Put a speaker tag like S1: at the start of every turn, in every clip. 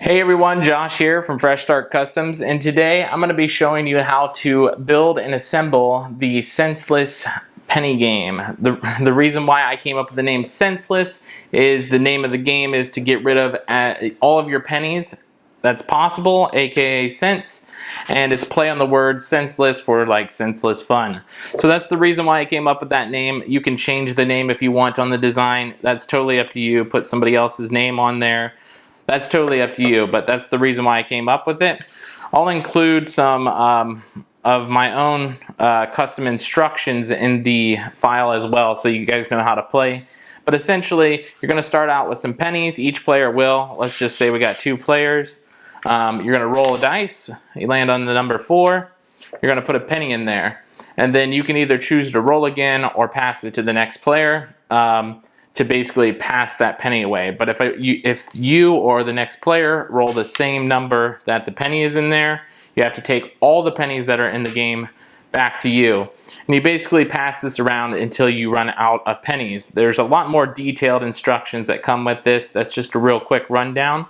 S1: Hey everyone, Josh here from Fresh Start Customs, and today I'm going to be showing you how to build and assemble the Senseless penny game. The reason why I came up with the name Senseless is the name of the game is to get rid of all of your pennies that's possible, aka cents, and it's play on the word senseless for like senseless fun. So that's the reason why I came up with that name. You can change the name if you want on the design. That's totally up to you. Put somebody else's name on there. That's totally up to you, but that's the reason why I came up with it. I'll include some of my own custom instructions in the file as well, so you guys know how to play. But essentially, you're going to start out with some pennies. Each player will. Let's just say we got 2 players. You're going to roll a dice. You land on the number 4. You're going to put a penny in there. And then you can either choose to roll again or pass it to the next player. To basically pass that penny away. But if you or the next player roll the same number that the penny is in there, you have to take all the pennies that are in the game back to you. And you basically pass this around until you run out of pennies. There's a lot more detailed instructions that come with this. That's just a real quick rundown.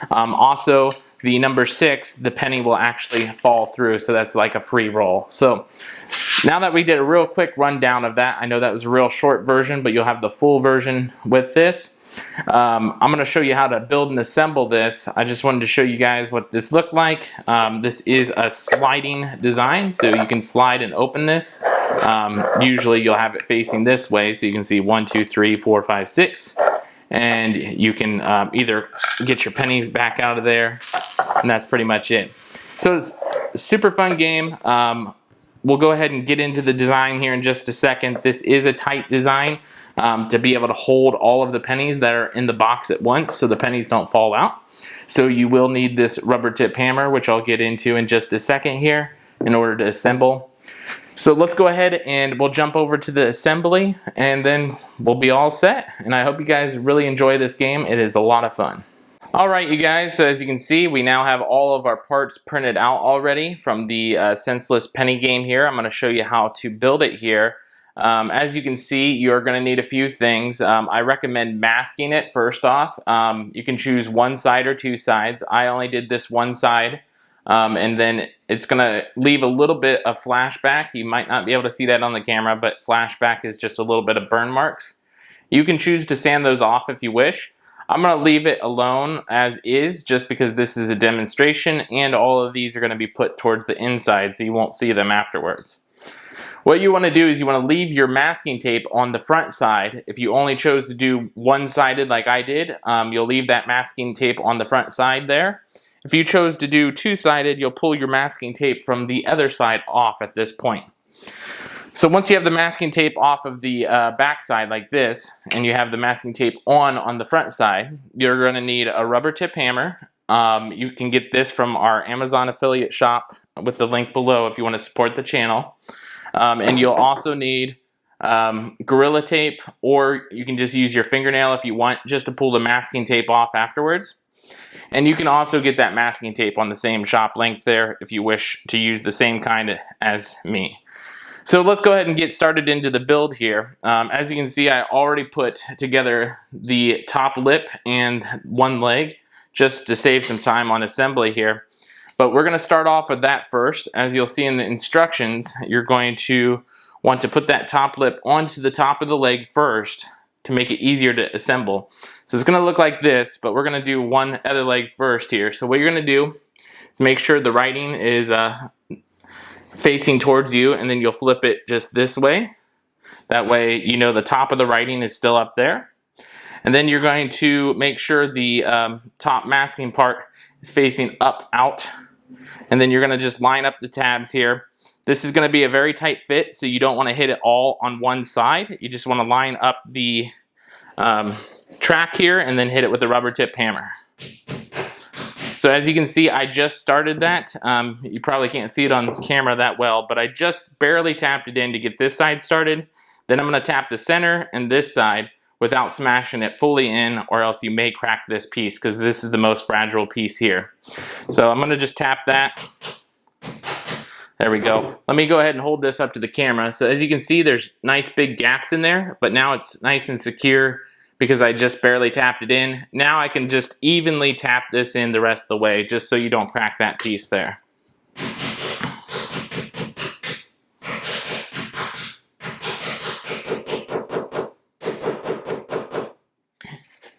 S1: Also, the number 6, the penny will actually fall through, so that's like a free roll. So now that we did a real quick rundown of that, I know that was a real short version, but you'll have the full version with this. I'm going to show you how to build and assemble this. I just wanted to show you guys what this looked like. This is a sliding design, so you can slide and open this. Usually you'll have it facing this way, so you can see 1, 2, 3, 4, 5, 6. And you can either get your pennies back out of there, and that's pretty much it. So it's a super fun game. We'll go ahead and get into the design here in just a second. This is a tight design to be able to hold all of the pennies that are in the box at once so the pennies don't fall out. So you will need this rubber tip hammer, which I'll get into in just a second here in order to assemble. So let's go ahead and we'll jump over to the assembly and then we'll be all set. And I hope you guys really enjoy this game. It is a lot of fun. Alright you guys, so as you can see, we now have all of our parts printed out already from the Senseless penny game here. I'm going to show you how to build it here. As you can see, you're going to need a few things. I recommend masking it first off. You can choose one side or 2 sides. I only did this one side. And then it's going to leave a little bit of flashback. You might not be able to see that on the camera, but flashback is just a little bit of burn marks. You can choose to sand those off if you wish. I'm going to leave it alone as is just because this is a demonstration and all of these are going to be put towards the inside so you won't see them afterwards. What you want to do is you want to leave your masking tape on the front side. If you only chose to do one-sided like I did, you'll leave that masking tape on the front side there. If you chose to do 2-sided, you'll pull your masking tape from the other side off at this point. So once you have the masking tape off of the back side like this, and you have the masking tape on the front side, you're going to need a rubber tip hammer. You can get this from our Amazon affiliate shop with the link below if you want to support the channel. And you'll also need Gorilla Tape, or you can just use your fingernail if you want, just to pull the masking tape off afterwards. And you can also get that masking tape on the same shop link there if you wish to use the same kind as me. So let's go ahead and get started into the build here. As you can see, I already put together the top lip and one leg just to save some time on assembly here. But we're going to start off with that first. As you'll see in the instructions, you're going to want to put that top lip onto the top of the leg first to make it easier to assemble. So it's going to look like this, but we're going to do one other leg first here. So what you're going to do is make sure the writing is facing towards you, and then you'll flip it just this way. That way you know the top of the writing is still up there. And then you're going to make sure the top masking part is facing up out. And then you're going to just line up the tabs here. This is going to be a very tight fit, so you don't want to hit it all on one side. You just want to line up the track here and then hit it with a rubber tip hammer. So as you can see, I just started that. You probably can't see it on camera that well, but I just barely tapped it in to get this side started. Then I'm going to tap the center and this side without smashing it fully in, or else you may crack this piece because this is the most fragile piece here. So I'm going to just tap that. There we go. Let me go ahead and hold this up to the camera. So as you can see, there's nice big gaps in there, but now it's nice and secure because I just barely tapped it in. Now I can just evenly tap this in the rest of the way, just so you don't crack that piece there.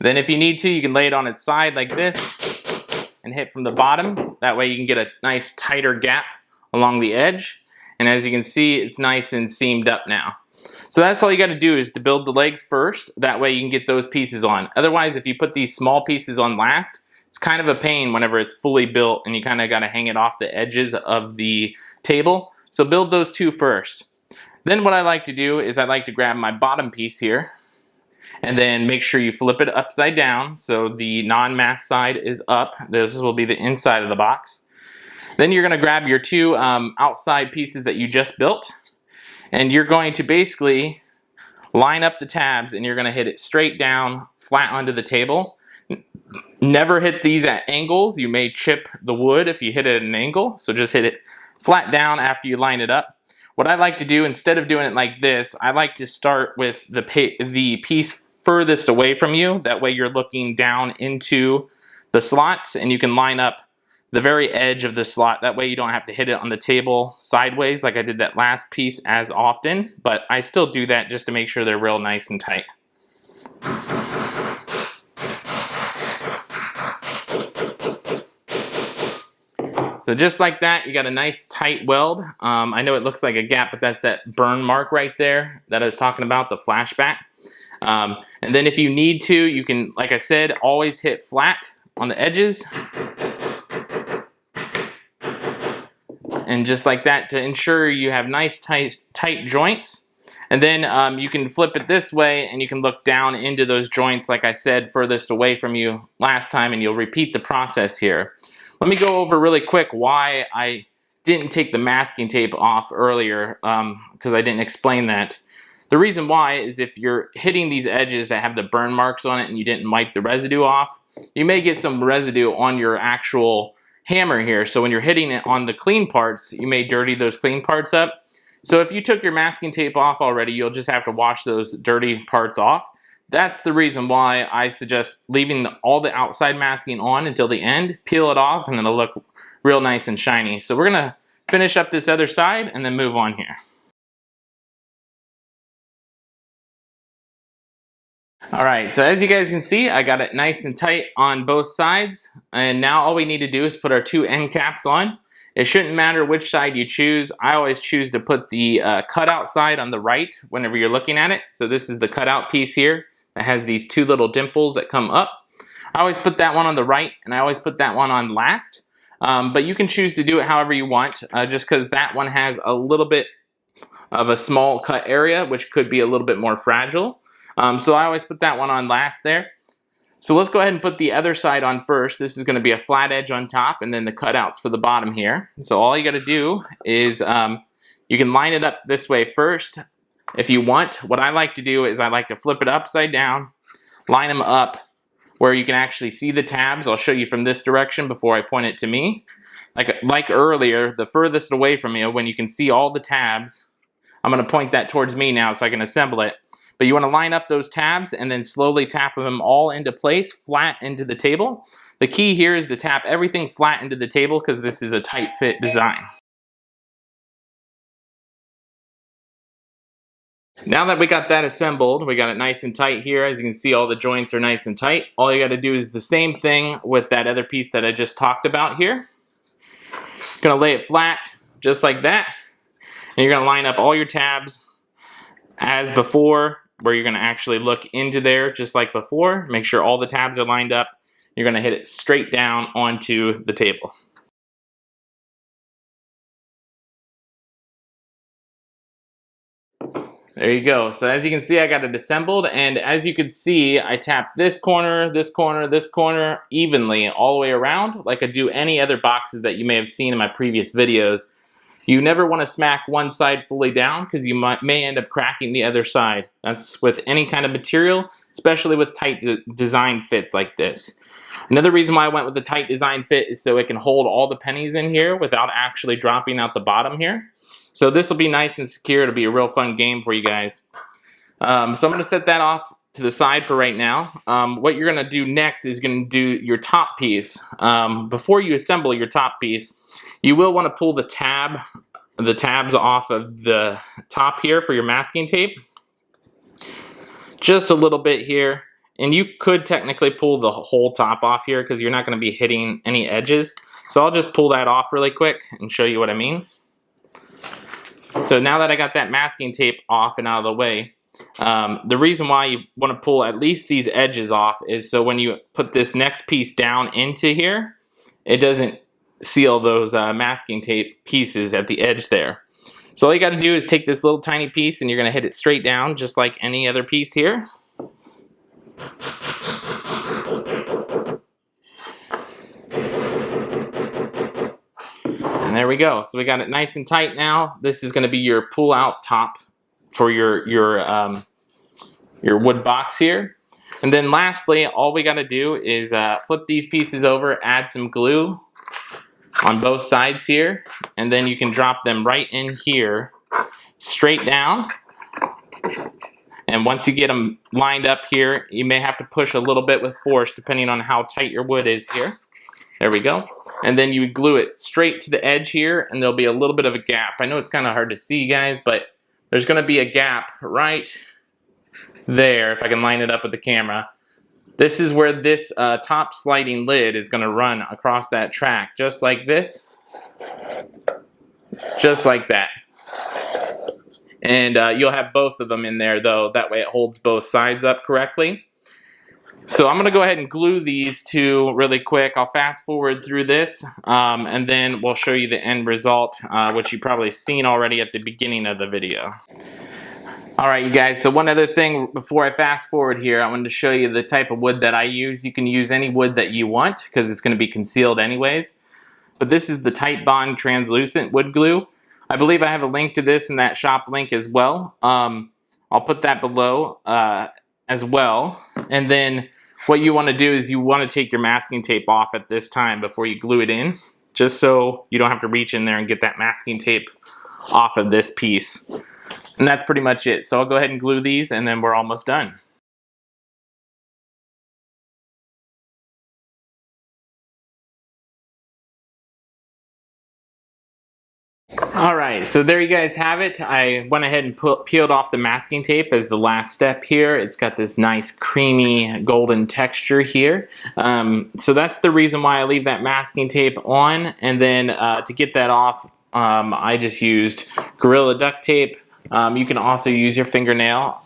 S1: Then if you need to, you can lay it on its side like this and hit from the bottom. That way you can get a nice tighter gap along the edge. And as you can see, it's nice and seamed up now. So that's all you got to do, is to build the legs first. That way you can get those pieces on. Otherwise, if you put these small pieces on last, it's kind of a pain whenever it's fully built and you kind of got to hang it off the edges of the table. So build those two first. Then what I like to do is I like to grab my bottom piece here, and then make sure you flip it upside down so the non-mask side is up. This will be the inside of the box. Then you're going to grab your two outside pieces that you just built, and you're going to basically line up the tabs, and you're going to hit it straight down, flat onto the table. Never hit these at angles. You may chip the wood if you hit it at an angle, so just hit it flat down after you line it up. What I like to do, instead of doing it like this, I like to start with the piece furthest away from you. That way you're looking down into the slots, and you can line up the very edge of the slot. That way you don't have to hit it on the table sideways like I did that last piece as often, but I still do that just to make sure they're real nice and tight. So just like that, you got a nice tight weld. I know it looks like a gap, but that's that burn mark right there that I was talking about, the flashback. And then if you need to, you can, like I said, always hit flat on the edges. And just like that, to ensure you have nice tight joints. And then you can flip it this way, and you can look down into those joints, like I said, furthest away from you last time, and you'll repeat the process here. Let me go over really quick why I didn't take the masking tape off earlier, because I didn't explain that. The reason why is if you're hitting these edges that have the burn marks on it and you didn't wipe the residue off, you may get some residue on your actual hammer here. So when you're hitting it on the clean parts, you may dirty those clean parts up. So if you took your masking tape off already, you'll just have to wash those dirty parts off. That's the reason why I suggest leaving all the outside masking on until the end, peel it off, and then it'll look real nice and shiny. So we're gonna finish up this other side and then move on here. Alright, so as you guys can see, I got it nice and tight on both sides, and now all we need to do is put our two end caps on. It shouldn't matter which side you choose. I always choose to put the cutout side on the right whenever you're looking at it. So this is the cutout piece here that has these two little dimples that come up. I always put that one on the right, and I always put that one on last. But you can choose to do it however you want, just because that one has a little bit of a small cut area, which could be a little bit more fragile. So I always put that one on last there. So let's go ahead and put the other side on first. This is going to be a flat edge on top, and then the cutouts for the bottom here. So all you got to do is you can line it up this way first if you want. What I like to do is I like to flip it upside down, line them up where you can actually see the tabs. I'll show you from this direction before I point it to me. Like earlier, the furthest away from you, when you can see all the tabs, I'm going to point that towards me now so I can assemble it. But you want to line up those tabs and then slowly tap them all into place, flat into the table. The key here is to tap everything flat into the table because this is a tight fit design. Now that we got that assembled, we got it nice and tight here. As you can see, all the joints are nice and tight. All you got to do is the same thing with that other piece that I just talked about here. Gonna lay it flat just like that. And you're gonna line up all your tabs as before, where you're going to actually look into there just like before. Make sure all the tabs are lined up. You're going to hit it straight down onto the table. There you go. So as you can see, I got it assembled, and as you can see, I tapped this corner, this corner, this corner evenly all the way around like I do any other boxes that you may have seen in my previous videos. You never want to smack one side fully down because you may end up cracking the other side. That's with any kind of material, especially with tight design fits like this. Another reason why I went with the tight design fit is so it can hold all the pennies in here without actually dropping out the bottom here. So this will be nice and secure. It'll be a real fun game for you guys. So I'm going to set that off to the side for right now. What you're going to do next is going to do your top piece. Before you assemble your top piece, you will want to pull the tabs off of the top here for your masking tape. Just a little bit here. And you could technically pull the whole top off here because you're not going to be hitting any edges. So I'll just pull that off really quick and show you what I mean. So now that I got that masking tape off and out of the way, the reason why you want to pull at least these edges off is so when you put this next piece down into here, it doesn't seal those masking tape pieces at the edge there. So all you got to do is take this little tiny piece and you're going to hit it straight down just like any other piece here. And there we go. So we got it nice and tight now. This is going to be your pull-out top for your wood box here. And then lastly, all we got to do is flip these pieces over, add some glue on both sides here, and then you can drop them right in here, straight down. And once you get them lined up here, you may have to push a little bit with force depending on how tight your wood is here. There we go. And then you glue it straight to the edge here, and there'll be a little bit of a gap. I know it's kind of hard to see, guys, but there's going to be a gap right there, if I can line it up with the camera. This is where this top sliding lid is going to run across that track, just like this. Just like that. And you'll have both of them in there, though. That way it holds both sides up correctly. So I'm going to go ahead and glue these two really quick. I'll fast forward through this, and then we'll show you the end result, which you've probably seen already at the beginning of the video. Alright, you guys, so one other thing before I fast forward here, I wanted to show you the type of wood that I use. You can use any wood that you want because it's going to be concealed anyways. But this is the Titebond translucent wood glue. I believe I have a link to this in that shop link as well. I'll put that below as well. And then what you want to do is you want to take your masking tape off at this time before you glue it in, just so you don't have to reach in there and get that masking tape off of this piece. And that's pretty much it. So I'll go ahead and glue these and then we're almost done. Alright, so there you guys have it. I went ahead and peeled off the masking tape as the last step here. It's got this nice creamy golden texture here. So that's the reason why I leave that masking tape on. And then to get that off, I just used Gorilla duct tape. You can also use your fingernail.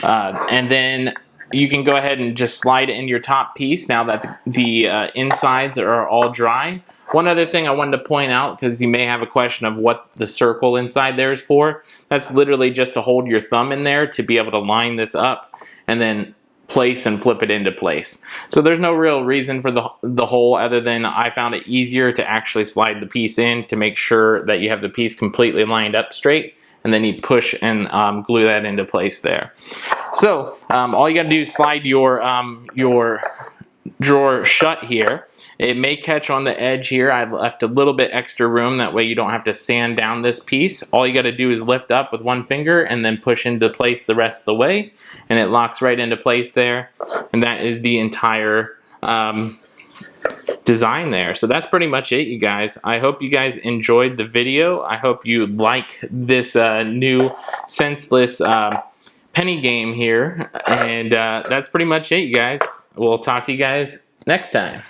S1: And then you can go ahead and just slide it in your top piece now that the insides are all dry. One other thing I wanted to point out, because you may have a question of what the circle inside there is for, that's literally just to hold your thumb in there to be able to line this up and then place and flip it into place. So there's no real reason for the hole other than I found it easier to actually slide the piece in to make sure that you have the piece completely lined up straight, and then you push and glue that into place there. So all you got to do is slide your drawer shut here. It may catch on the edge here. I left a little bit extra room, that way you don't have to sand down this piece. All you got to do is lift up with one finger and then push into place the rest of the way, and it locks right into place there. And that is the entire design there. So that's pretty much it, you guys. I hope you guys enjoyed the video. I hope you like this new senseless penny game here. And that's pretty much it, you guys. We'll talk to you guys next time.